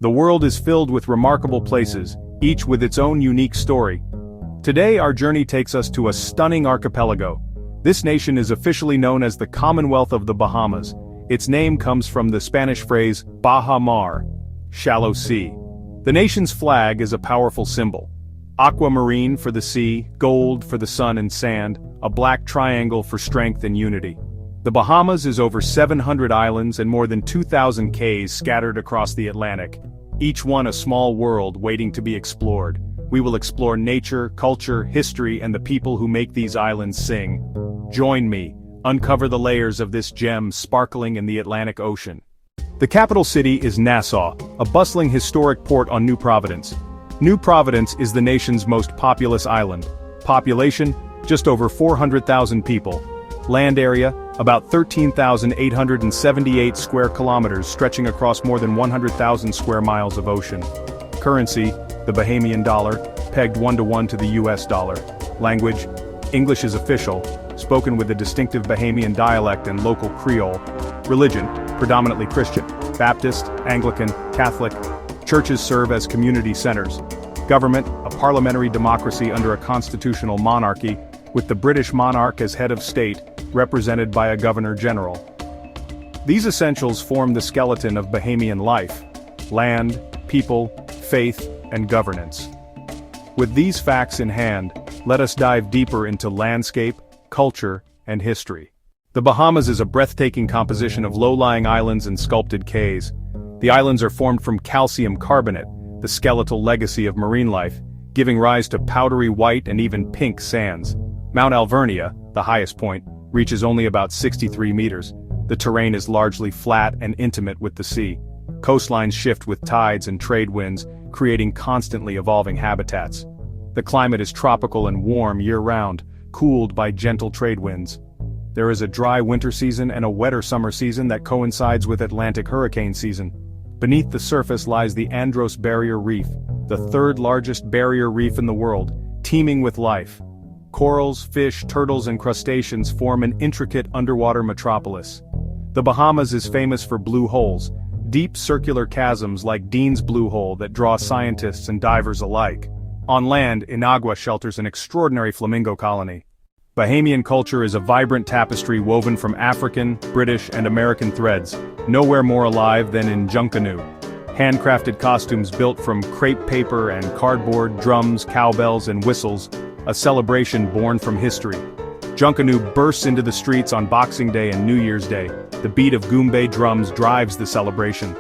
The world is filled with remarkable places, each with its own unique story. Today our journey takes us to a stunning archipelago. This nation is officially known as the Commonwealth of the Bahamas. Its name comes from the Spanish phrase, Baja Mar, shallow sea. The nation's flag is a powerful symbol. Aquamarine for the sea, gold for the sun and sand, a black triangle for strength and unity. The Bahamas is over 700 islands and more than 2,000 cays scattered across the Atlantic, each one a small world waiting to be explored. We will explore nature, culture, history, and the people who make these islands sing. Join me, uncover the layers of this gem sparkling in the Atlantic Ocean. The capital city is Nassau, a bustling historic port on New Providence. New Providence is the nation's most populous island. Population, just over 400,000 people. Land area, about 13,878 square kilometers stretching across more than 100,000 square miles of ocean. Currency, the Bahamian dollar, pegged 1-to-1 to the US dollar. Language, English is official, spoken with a distinctive Bahamian dialect and local Creole. Religion, predominantly Christian, Baptist, Anglican, Catholic. Churches serve as community centers. Government, a parliamentary democracy under a constitutional monarchy, with the British monarch as head of state, represented by a governor-general. These essentials form the skeleton of Bahamian life: land, people, faith, and governance. With these facts in hand, let us dive deeper into landscape, culture, and history. The Bahamas is a breathtaking composition of low-lying islands and sculpted cays. The islands are formed from calcium carbonate, the skeletal legacy of marine life, giving rise to powdery white and even pink sands. Mount Alvernia, the highest point, reaches only about 63 meters. The terrain is largely flat and intimate with the sea. Coastlines shift with tides and trade winds, creating constantly evolving habitats. The climate is tropical and warm year-round, cooled by gentle trade winds. There is a dry winter season and a wetter summer season that coincides with Atlantic hurricane season. Beneath the surface lies the Andros Barrier Reef, the third largest barrier reef in the world, teeming with life. Corals, fish, turtles, and crustaceans form an intricate underwater metropolis. The Bahamas is famous for blue holes, deep circular chasms like Dean's Blue Hole that draw scientists and divers alike. On land, Inagua shelters an extraordinary flamingo colony. Bahamian culture is a vibrant tapestry woven from African, British, and American threads, nowhere more alive than in Junkanoo. Handcrafted costumes built from crepe paper and cardboard, drums, cowbells, and whistles, a celebration born from history. Junkanoo bursts into the streets on Boxing Day and New Year's Day. The beat of goombay drums drives the celebration.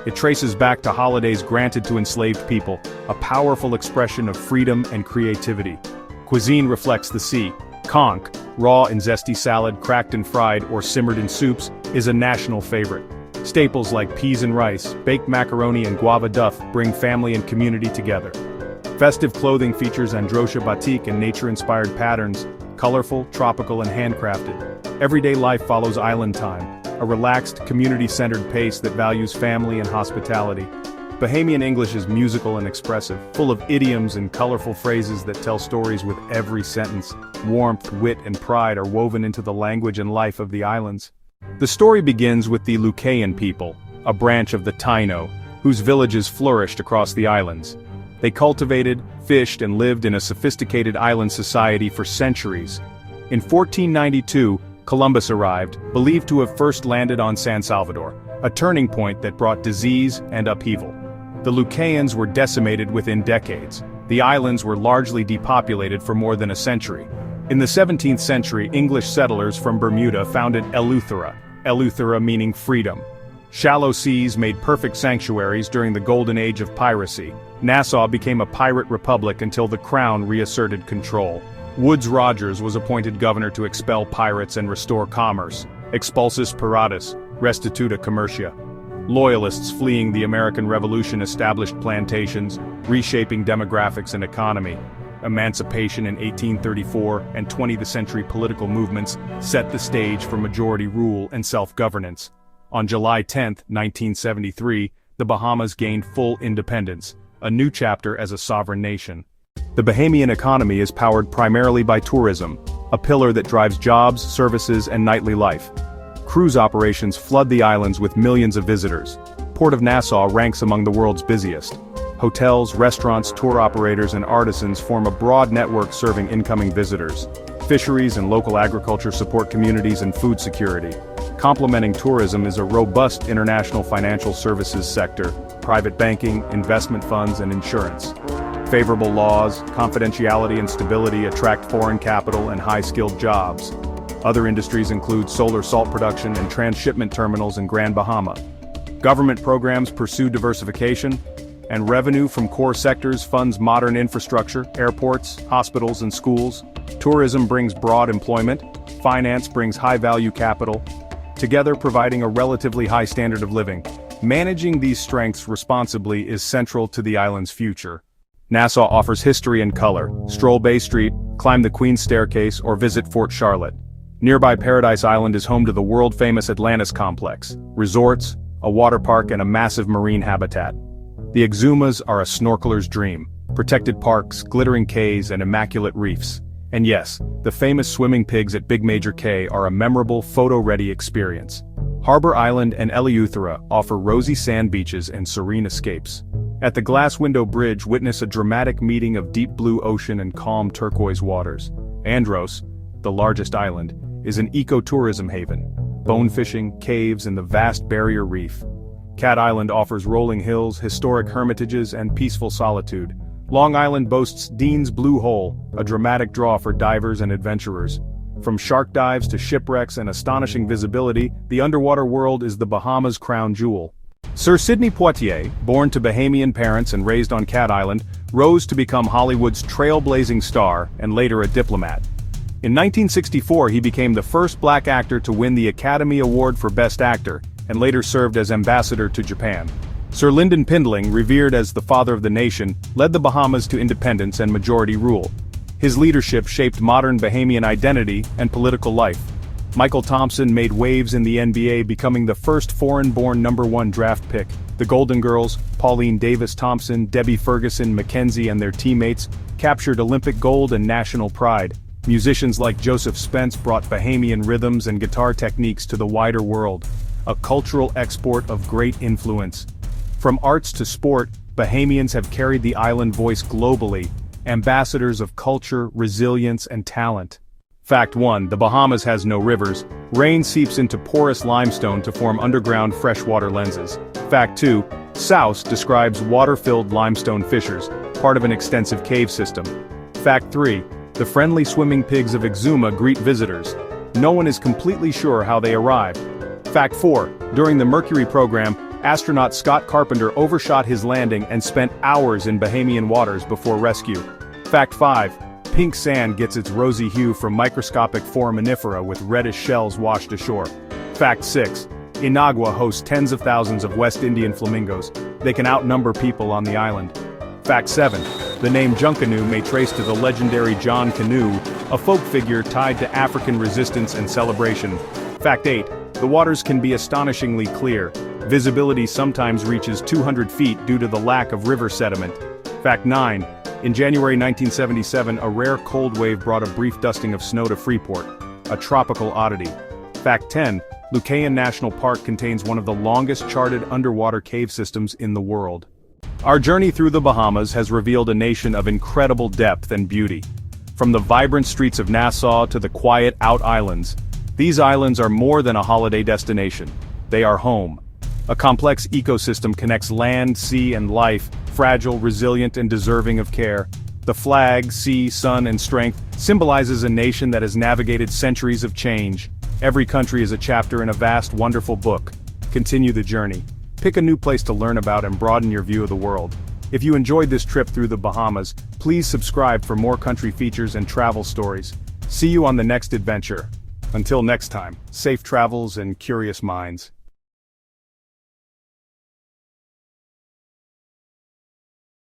It traces back to holidays granted to enslaved people, a powerful expression of freedom and creativity. Cuisine reflects the sea. Conch, raw in zesty salad, cracked and fried, or simmered in soups, is a national favorite. Staples like peas and rice, baked macaroni, and guava duff bring family and community together. Festive clothing features Androsha batik and nature-inspired patterns, colorful, tropical, and handcrafted. Everyday life follows island time, a relaxed, community-centered pace that values family and hospitality. Bahamian English is musical and expressive, full of idioms and colorful phrases that tell stories with every sentence. Warmth, wit, and pride are woven into the language and life of the islands. The story begins with the Lucayan people, a branch of the Taino, whose villages flourished across the islands. They cultivated, fished, and lived in a sophisticated island society for centuries. In 1492, Columbus arrived, believed to have first landed on San Salvador, a turning point that brought disease and upheaval. The Lucayans were decimated within decades. The islands were largely depopulated for more than a century. In the 17th century, English settlers from Bermuda founded Eleuthera meaning freedom. Shallow seas made perfect sanctuaries during the golden age of piracy. Nassau became a pirate republic until the Crown reasserted control. Woodes Rogers was appointed governor to expel pirates and restore commerce. Expulsus piratus, restituta commercia. Loyalists fleeing the American Revolution established plantations, reshaping demographics and economy. Emancipation in 1834 and 20th century political movements set the stage for majority rule and self-governance. On July 10, 1973, the Bahamas gained full independence, a new chapter as a sovereign nation. The Bahamian economy is powered primarily by tourism, a pillar that drives jobs, services, and nightly life. Cruise operations flood the islands with millions of visitors. Port of Nassau ranks among the world's busiest. Hotels, restaurants, tour operators, and artisans form a broad network serving incoming visitors. Fisheries and local agriculture support communities and food security. Complementing tourism is a robust international financial services sector, private banking, investment funds, and insurance. Favorable laws, confidentiality, and stability attract foreign capital and high-skilled jobs. Other industries include solar salt production and transshipment terminals in Grand Bahama. Government programs pursue diversification, and revenue from core sectors funds modern infrastructure, airports, hospitals, and schools. Tourism brings broad employment, finance brings high-value capital, together providing a relatively high standard of living. Managing these strengths responsibly is central to the island's future. Nassau offers history and color. Stroll Bay Street, climb the Queen's Staircase, or visit Fort Charlotte. Nearby Paradise Island is home to the world-famous Atlantis Complex, resorts, a water park, and a massive marine habitat. The Exumas are a snorkeler's dream, protected parks, glittering cays, and immaculate reefs. And yes, the famous swimming pigs at Big Major Cay are a memorable, photo-ready experience. Harbor Island and Eleuthera offer rosy sand beaches and serene escapes. At the Glass Window Bridge, witness a dramatic meeting of deep blue ocean and calm turquoise waters. Andros, the largest island, is an ecotourism haven. Bone fishing, caves, and the vast barrier reef. Cat Island offers rolling hills, historic hermitages, and peaceful solitude. Long Island boasts Dean's Blue Hole, a dramatic draw for divers and adventurers. From shark dives to shipwrecks and astonishing visibility, the underwater world is the Bahamas' crown jewel. Sir Sidney Poitier, born to Bahamian parents and raised on Cat Island, rose to become Hollywood's trailblazing star and later a diplomat. In 1964 he became the first black actor to win the Academy Award for Best Actor, and later served as ambassador to Japan. Sir Lyndon Pindling, revered as the father of the nation, led the Bahamas to independence and majority rule. His leadership shaped modern Bahamian identity and political life. Michael Thompson made waves in the NBA, becoming the first foreign-born #1 draft pick. The Golden Girls, Pauline Davis-Thompson, Debbie Ferguson, Mackenzie, and their teammates, captured Olympic gold and national pride. Musicians like Joseph Spence brought Bahamian rhythms and guitar techniques to the wider world, a cultural export of great influence. From arts to sport, Bahamians have carried the island voice globally, ambassadors of culture, resilience, and talent. Fact 1. The Bahamas has no rivers. Rain seeps into porous limestone to form underground freshwater lenses. Fact 2. Souse describes water-filled limestone fissures, part of an extensive cave system. Fact 3. The friendly swimming pigs of Exuma greet visitors. No one is completely sure how they arrived. Fact 4. During the Mercury program, astronaut Scott Carpenter overshot his landing and spent hours in Bahamian waters before rescue. Fact 5. Pink sand gets its rosy hue from microscopic foraminifera with reddish shells washed ashore. Fact 6. Inagua hosts tens of thousands of West Indian flamingos. They can outnumber people on the island. Fact 7. The name Junkanoo may trace to the legendary John Canoe, a folk figure tied to African resistance and celebration. Fact 8. The waters can be astonishingly clear. Visibility sometimes reaches 200 feet due to the lack of river sediment. Fact 9. In January 1977, a rare cold wave brought a brief dusting of snow to Freeport, a tropical oddity. Fact 10. Lucayan National Park contains one of the longest charted underwater cave systems in the world. Our journey through the Bahamas has revealed a nation of incredible depth and beauty. From the vibrant streets of Nassau to the quiet out islands, these islands are more than a holiday destination. They are home. A complex ecosystem connects land, sea, and life, fragile, resilient, and deserving of care. The flag, sea, sun, and strength symbolizes a nation that has navigated centuries of change. Every country is a chapter in a vast, wonderful book. Continue the journey. Pick a new place to learn about and broaden your view of the world. If you enjoyed this trip through the Bahamas, please subscribe for more country features and travel stories. See you on the next adventure. Until next time, safe travels and curious minds.